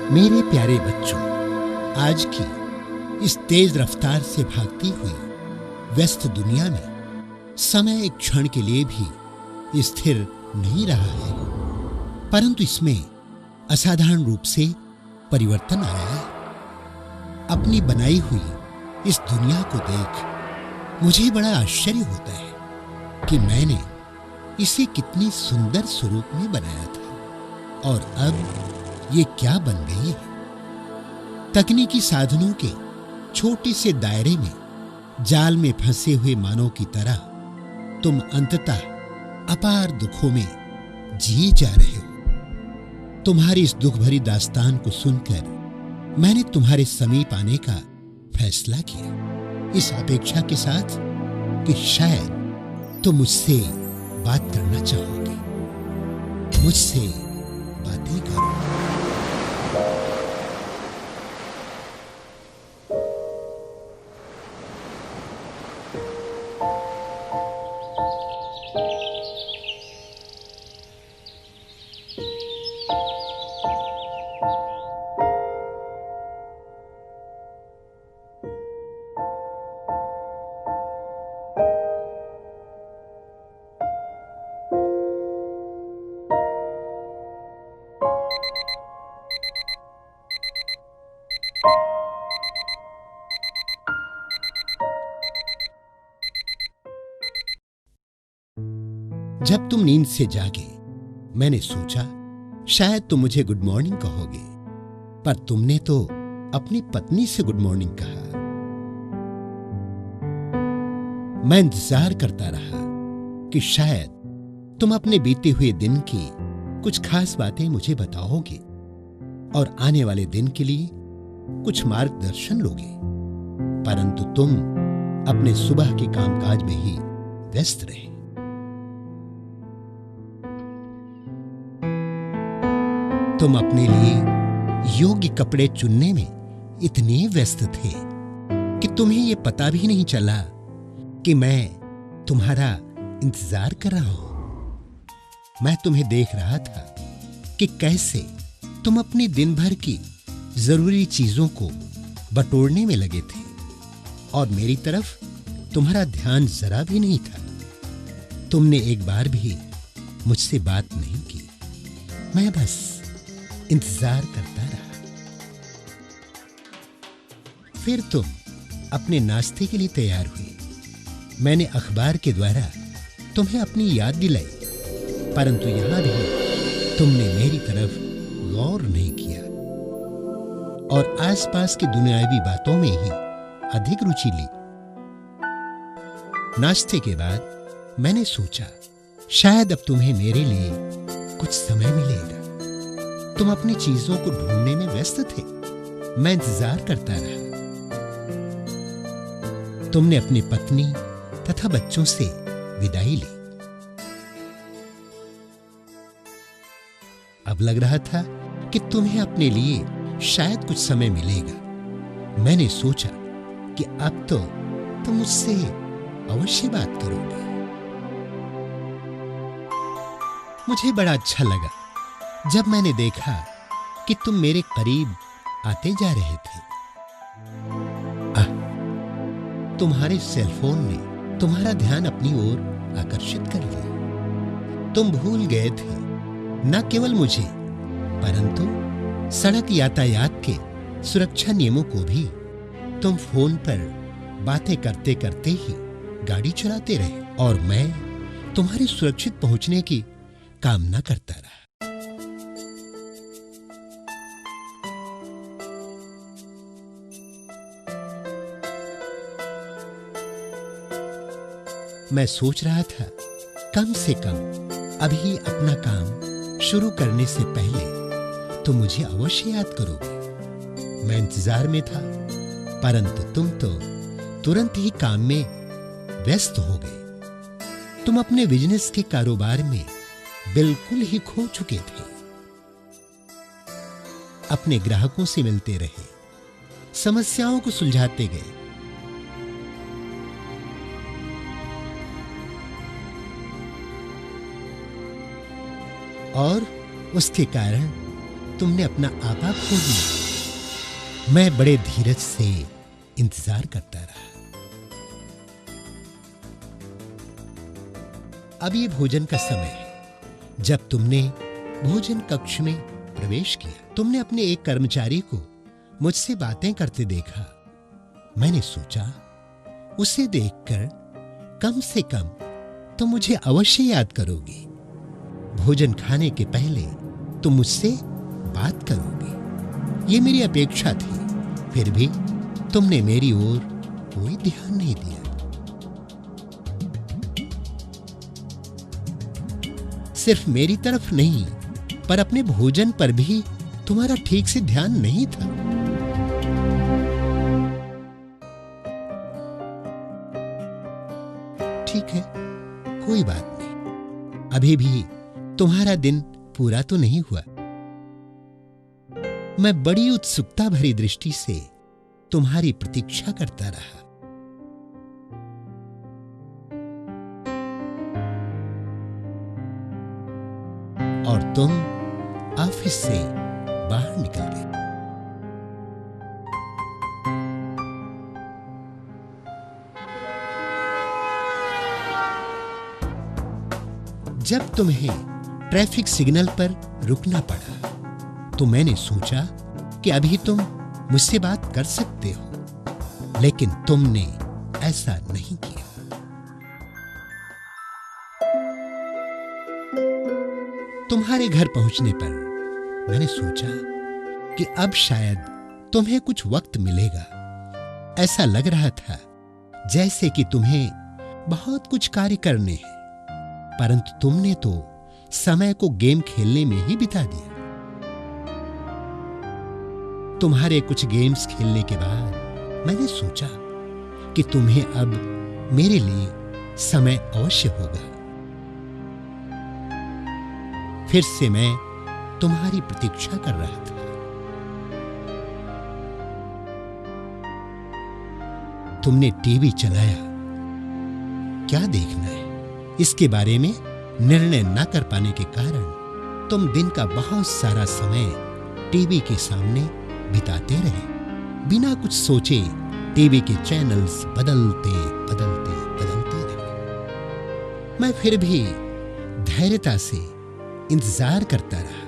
मेरे प्यारे बच्चों, आज की इस तेज रफ्तार से भागती हुई व्यस्त दुनिया में समय एक क्षण के लिए भी स्थिर नहीं रहा है, परंतु इसमें असाधारण रूप से परिवर्तन आया है। अपनी बनाई हुई इस दुनिया को देख मुझे बड़ा आश्चर्य होता है कि मैंने इसे कितनी सुंदर स्वरूप में बनाया था और अब ये क्या बन गई है। तकनीकी साधनों के छोटे से दायरे में जाल में फंसे हुए मानव की तरह तुम अंततः अपार दुखों में जिए जा रहे हो। तुम्हारी इस दुख भरी दास्तान को सुनकर मैंने तुम्हारे समीप आने का फैसला किया, इस अपेक्षा के साथ कि शायद तुम मुझसे बात करना चाहोगे, मुझसे बातें करो। जब तुम नींद से जागे, मैंने सोचा शायद तुम मुझे गुड मॉर्निंग कहोगे, पर तुमने तो अपनी पत्नी से गुड मॉर्निंग कहा। मैं इंतजार करता रहा कि शायद तुम अपने बीते हुए दिन की कुछ खास बातें मुझे बताओगे और आने वाले दिन के लिए कुछ मार्गदर्शन लोगे, परंतु तुम अपने सुबह के कामकाज में ही व्यस्त रहे। तुम अपने लिए योग्य कपड़े चुनने में इतने व्यस्त थे कि तुम्हें यह पता भी नहीं चला कि मैं तुम्हारा इंतजार कर रहा हूं। मैं तुम्हें देख रहा था कि कैसे तुम अपनी दिन भर की जरूरी चीजों को बटोरने में लगे थे और मेरी तरफ तुम्हारा ध्यान जरा भी नहीं था। तुमने एक बार भी मुझसे बात नहीं की, मैं बस इंतजार करता रहा। फिर तुम अपने नाश्ते के लिए तैयार हुई। मैंने अखबार के द्वारा तुम्हें अपनी याद दिलाई, परंतु यहां भी तुमने मेरी तरफ गौर नहीं किया और आसपास की दुनियावी बातों में ही अधिक रुचि ली। नाश्ते के बाद मैंने सोचा शायद अब तुम्हें मेरे लिए कुछ समय मिलेगा। तुम अपनी चीजों को ढूंढने में व्यस्त थे, मैं इंतजार करता रहा। तुमने अपनी पत्नी तथा बच्चों से विदाई ली। अब लग रहा था कि तुम्हें अपने लिए शायद कुछ समय मिलेगा। मैंने सोचा कि अब तो तुम मुझसे अवश्य बात करोगे। मुझे बड़ा अच्छा लगा जब मैंने देखा कि तुम मेरे करीब आते जा रहे थे। तुम्हारे सेलफोन ने तुम्हारा ध्यान अपनी ओर आकर्षित कर लिया। तुम भूल गए थे न केवल मुझे, परंतु सड़क यातायात के सुरक्षा नियमों को भी। तुम फोन पर बातें करते करते ही गाड़ी चलाते रहे और मैं तुम्हारे सुरक्षित पहुंचने की कामना करता रहा। मैं सोच रहा था कम से कम अभी अपना काम शुरू करने से पहले तुम मुझे अवश्य याद करोगे। मैं इंतजार में था, परंतु तुम तो तुरंत ही काम में व्यस्त हो गए। तुम अपने बिजनेस के कारोबार में बिल्कुल ही खो चुके थे। अपने ग्राहकों से मिलते रहे, समस्याओं को सुलझाते गए। और उसके कारण तुमने अपना आपा खो दिया। मैं बड़े धीरज से इंतजार करता रहा। अब ये भोजन का समय है। जब तुमने भोजन कक्ष में प्रवेश किया, तुमने अपने एक कर्मचारी को मुझसे बातें करते देखा। मैंने सोचा उसे देखकर कम से कम तुम मुझे अवश्य याद करोगे। भोजन खाने के पहले तुम मुझसे बात करोगे, ये मेरी अपेक्षा थी। फिर भी तुमने मेरी ओर कोई ध्यान नहीं दिया। सिर्फ मेरी तरफ नहीं, पर अपने भोजन पर भी तुम्हारा ठीक से ध्यान नहीं था। ठीक है, कोई बात नहीं। अभी भी तुम्हारा दिन पूरा तो नहीं हुआ। मैं बड़ी उत्सुकता भरी दृष्टि से तुम्हारी प्रतीक्षा करता रहा। और तुम ऑफिस से बाहर निकल गए। जब तुम्हें ट्रैफिक सिग्नल पर रुकना पड़ा, तो मैंने सोचा कि अभी तुम मुझसे बात कर सकते हो, लेकिन तुमने ऐसा नहीं किया। तुम्हारे घर पहुंचने पर मैंने सोचा कि अब शायद तुम्हें कुछ वक्त मिलेगा। ऐसा लग रहा था जैसे कि तुम्हें बहुत कुछ कार्य करने हैं, परंतु तुमने तो समय को गेम खेलने में ही बिता दिया। तुम्हारे कुछ गेम्स खेलने के बाद मैंने सोचा कि तुम्हें अब मेरे लिए समय अवश्य होगा। फिर से मैं तुम्हारी प्रतीक्षा कर रहा था। तुमने टीवी चलाया। क्या देखना है, इसके बारे में निर्णय न कर पाने के कारण तुम दिन का बहुत सारा समय टीवी के सामने बिताते रहे। बिना कुछ सोचे टीवी के चैनल्स बदलते बदलते बदलते रहे। मैं फिर भी धैर्यता से इंतजार करता रहा,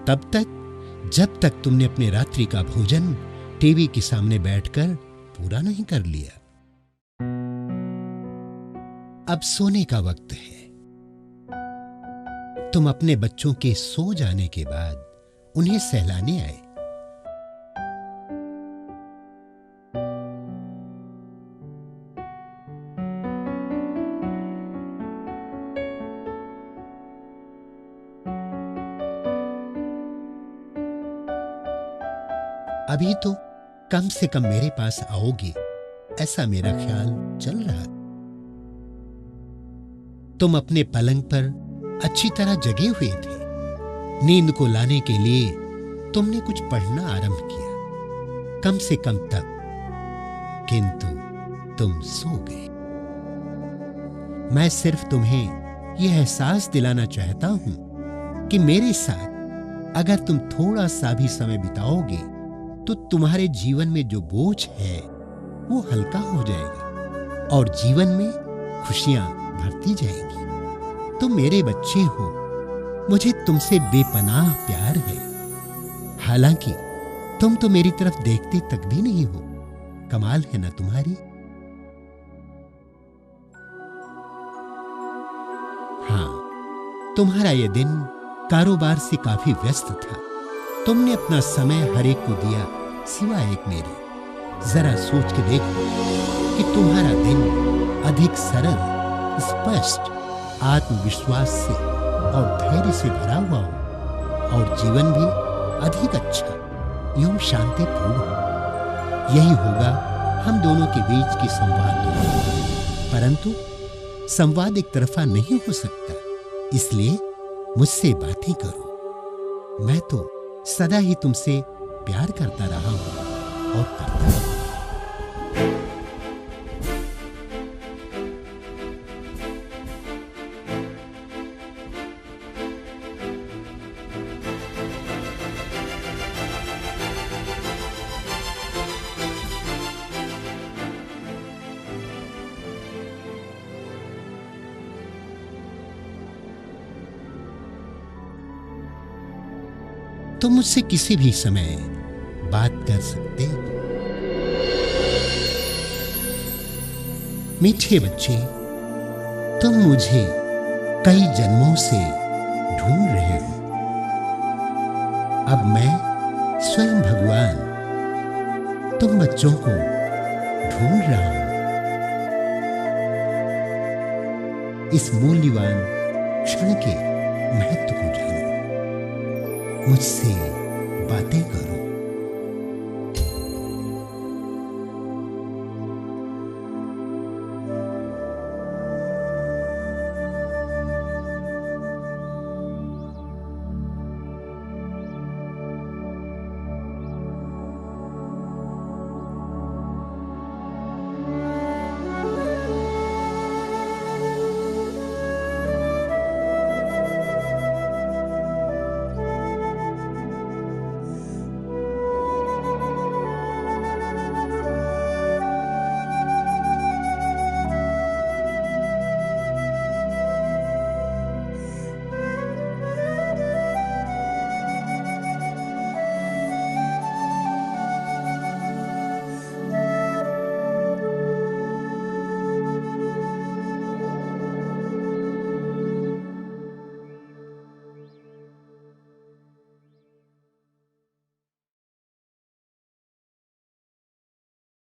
तब तक जब तक तुमने अपने रात्रि का भोजन टीवी के सामने बैठकर पूरा नहीं कर लिया। अब सोने का वक्त है। तुम अपने बच्चों के सो जाने के बाद उन्हें सहलाने आए। अभी तो कम से कम मेरे पास आओगे, ऐसा मेरा ख्याल चल रहा था। तुम अपने पलंग पर अच्छी तरह जगे हुए थे। नींद को लाने के लिए तुमने कुछ पढ़ना आरंभ किया, कम से कम तक, किंतु तुम सो गए। मैं सिर्फ तुम्हें यह एहसास दिलाना चाहता हूं कि मेरे साथ अगर तुम थोड़ा सा भी समय बिताओगे तो तुम्हारे जीवन में जो बोझ है वो हल्का हो जाएगा और जीवन में खुशियां बढ़ती जाएंगी। तुम मेरे बच्चे हो, मुझे तुमसे बेपनाह प्यार है। हालांकि तुम तो मेरी तरफ देखते तक भी नहीं हो। कमाल है ना तुम्हारी। हाँ, तुम्हारा यह दिन कारोबार से काफी व्यस्त था। तुमने अपना समय हर एक को दिया सिवाय एक मेरे। जरा सोच के देखो कि तुम्हारा दिन अधिक सरल, स्पष्ट, आत्मविश्वास से और धैर्य से भरा हुआ हो और जीवन भी अधिक अच्छा एवं शांतिपूर्ण हो। यही होगा हम दोनों के बीच की संवाद। परंतु संवाद एक तरफा नहीं हो सकता, इसलिए मुझसे बातें करो। मैं तो सदा ही तुमसे प्यार करता रहा हूं और करता हूं। तुम मुझसे किसी भी समय बात कर सकते हो। मीठे बच्चे, तुम मुझे कई जन्मों से ढूंढ रहे हो। अब मैं स्वयं भगवान तुम बच्चों को ढूंढ रहा हूं। इस मूल्यवान क्षण के महत्व को जानो, मुझसे बातें करो।